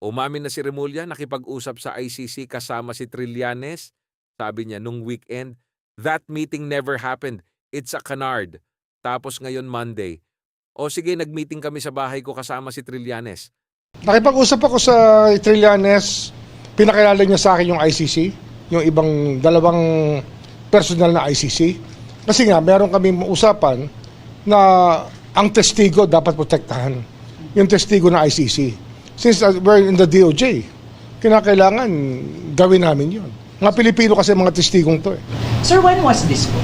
Umamin na si Remulla, nakipag-usap sa ICC kasama si Trillanes. Sabi niya nung weekend, that meeting never happened. It's a canard. Tapos ngayon Monday, o sige, nag-meeting kami sa bahay ko kasama si Trillanes. Nakipag-usap ako sa Trillanes, pinakilala niya sa akin yung ICC, yung ibang dalawang personal na ICC. Kasi nga, meron kami usapan na ang testigo dapat protektahan. Yung testigo na ICC. Since we're in the DOJ, kinakailangan gawin namin yun. Mga Pilipino kasi mga testigong to eh. Sir, when was this po?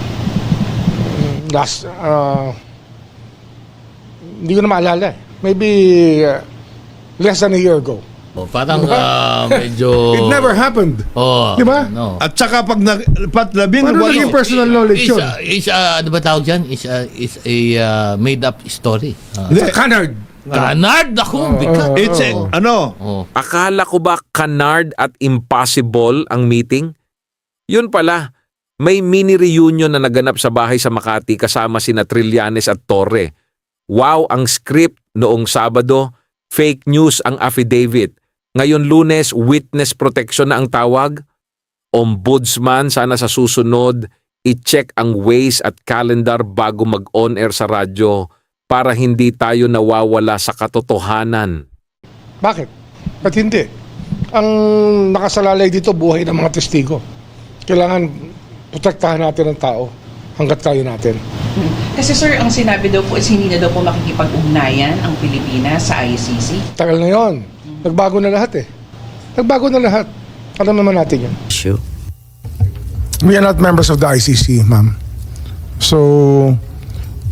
Hindi ko na maalala eh. Maybe less than a year ago. Parang medyo... It never happened. Di ba? No. At saka pag labing Paano naging personal knowledge yun? Ano ba tawag dyan? Is a made-up story. It's a canard. Canard ako, bigat. It's Akala ko ba canard at impossible ang meeting? Yun pala, may mini reunion na naganap sa bahay sa Makati kasama sina Trillanes at Torre. Wow, ang script noong Sabado, fake news ang affidavit. Ngayon Lunes, witness protection na ang tawag. Ombudsman, sana sa susunod, i-check ang ways at calendar bago mag-on-air sa radyo para hindi tayo nawawala sa katotohanan. Bakit? Ba't hindi? Ang nakasalalay dito, buhay ng mga testigo. Kailangan protektahan natin ang tao hanggat kaya natin. Kasi sir, ang sinabi daw po is hindi na daw po makikipag-ugnayan ang Pilipinas sa ICC. Tagal na yon. Nagbago na lahat eh. Nagbago na lahat. Alam naman natin yan. Sure. We are not members of the ICC, ma'am. So,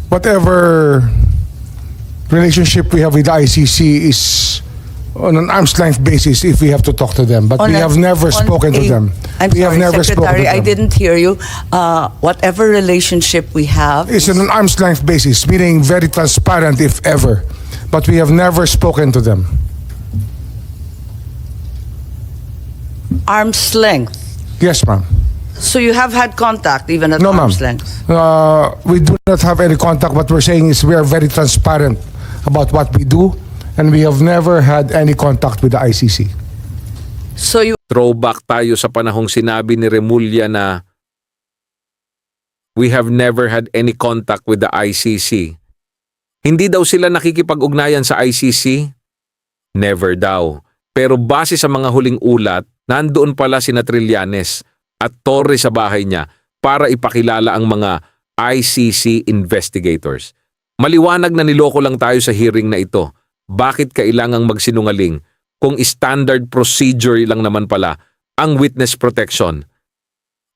whatever relationship we have with the ICC is on an arm's length basis if we have to talk to them. But we have never spoken to them. I'm sorry, Secretary, I didn't hear you. Whatever relationship we have It's on an arm's length basis, meaning very transparent if ever. But we have never spoken to them. arm's length. Yes, ma'am. So you have had contact even at No, ma'am. arm's length? We do not have any contact. What we're saying is we are very transparent about what we do, and we have never had any contact with the ICC. So you Throwback tayo sa panahong sinabi ni Remulla na we have never had any contact with the ICC. Hindi daw sila nakikipag-ugnayan sa ICC? Never daw. Pero base sa mga huling ulat, nandoon pala sina Trillanes at Torre sa bahay niya para ipakilala ang mga ICC investigators. Maliwanag na niloko lang tayo sa hearing na ito. Bakit kailangang magsinungaling kung standard procedure lang naman pala ang witness protection?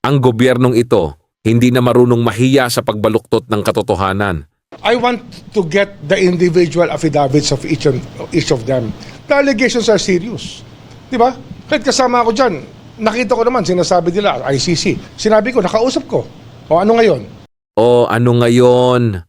Ang gobyernong ito hindi na marunong mahiya sa pagbaluktot ng katotohanan. I want to get the individual affidavits of each of them. The allegations are serious. Di ba? Kahit kasama ako dyan, nakita ko naman, sinasabi nila, ICC. Sinabi ko, nakausap ko. O ano ngayon? O ano ngayon?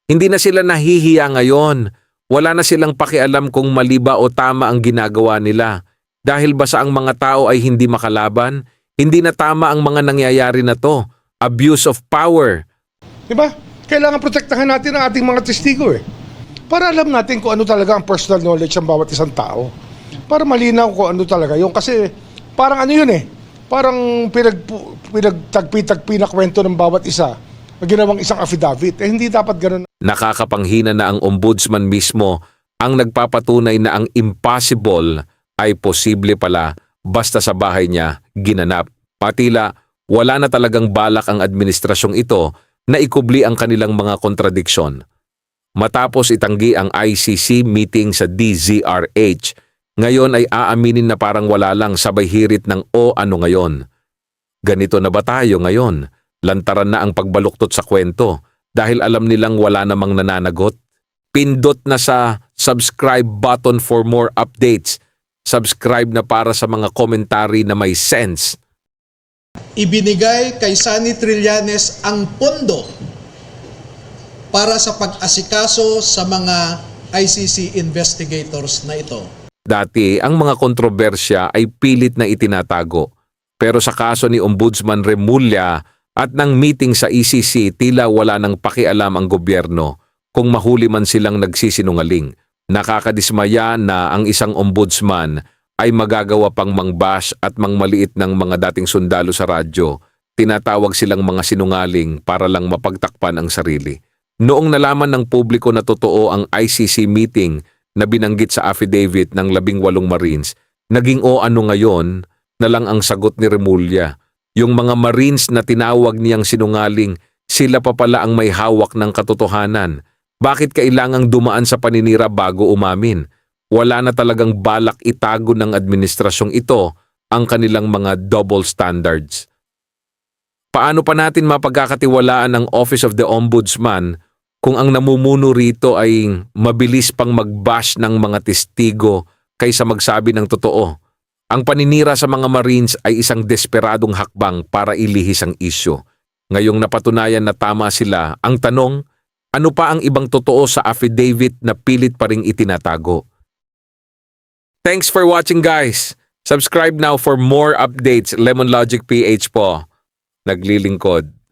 Hindi na sila nahihiya ngayon. Wala na silang pakialam kung mali ba o tama ang ginagawa nila. Dahil ba sa ang mga tao ay hindi makalaban? Hindi na tama ang mga nangyayari na to. Abuse of power. Di ba? Kailangan protektahan natin ang ating mga testigo eh. Para alam natin kung ano talaga ang personal knowledge ng bawat isang tao. Para malinaw kung ano talaga yung kasi parang ano yun eh. Parang pinagtagpi-tagpi na kwento ng bawat isa na ginawang isang affidavit. Eh hindi dapat ganun. Nakakapanghina na ang ombudsman mismo ang nagpapatunay na ang impossible ay posible pala basta sa bahay niya ginanap. Patila, wala na talagang balak ang administrasyong ito na ikubli ang kanilang mga kontradiksyon. Matapos itanggi ang ICC meeting sa DZRH, ngayon ay aaminin na parang wala lang sabay hirit ng o ano ngayon. Ganito na ba tayo ngayon? Lantaran na ang pagbaluktot sa kwento dahil alam nilang wala namang nananagot? Pindot na sa subscribe button for more updates. Subscribe na para sa mga komentary na may sense. Ibinigay kay Sunny Trillanes ang pondo para sa pag-asikaso sa mga ICC investigators na ito. Dati, ang mga kontrobersya ay pilit na itinatago. Pero sa kaso ni Ombudsman Remulla at ng meeting sa ICC, tila wala nang pakialam ang gobyerno kung mahuli man silang nagsisinungaling. Nakakadismaya na ang isang ombudsman ay magagawa pang mangbash at mangmaliit ng mga dating sundalo sa radyo. Tinatawag silang mga sinungaling para lang mapagtakpan ang sarili. Noong nalaman ng publiko na totoo ang ICC meeting na binanggit sa affidavit ng 18 Marines, naging ano ngayon na lang ang sagot ni Remulla. Yung mga Marines na tinawag niyang sinungaling, sila pa pala ang may hawak ng katotohanan. Bakit kailangang dumaan sa paninira bago umamin? Wala na talagang balak itago ng administrasyong ito ang kanilang mga double standards. Paano pa natin mapagkakatiwalaan ang Office of the Ombudsman kung ang namumuno rito ay mabilis pang mag-bash ng mga testigo kaysa magsabi ng totoo? Ang paninira sa mga Marines ay isang desperadong hakbang para ilihis ang isyu. Ngayong napatunayan na tama sila, ang tanong, ano pa ang ibang totoo sa affidavit na pilit pa ring itinatago? Thanks for watching, guys! Subscribe now for more updates. Lemon Logic PH po. Naglilingkod.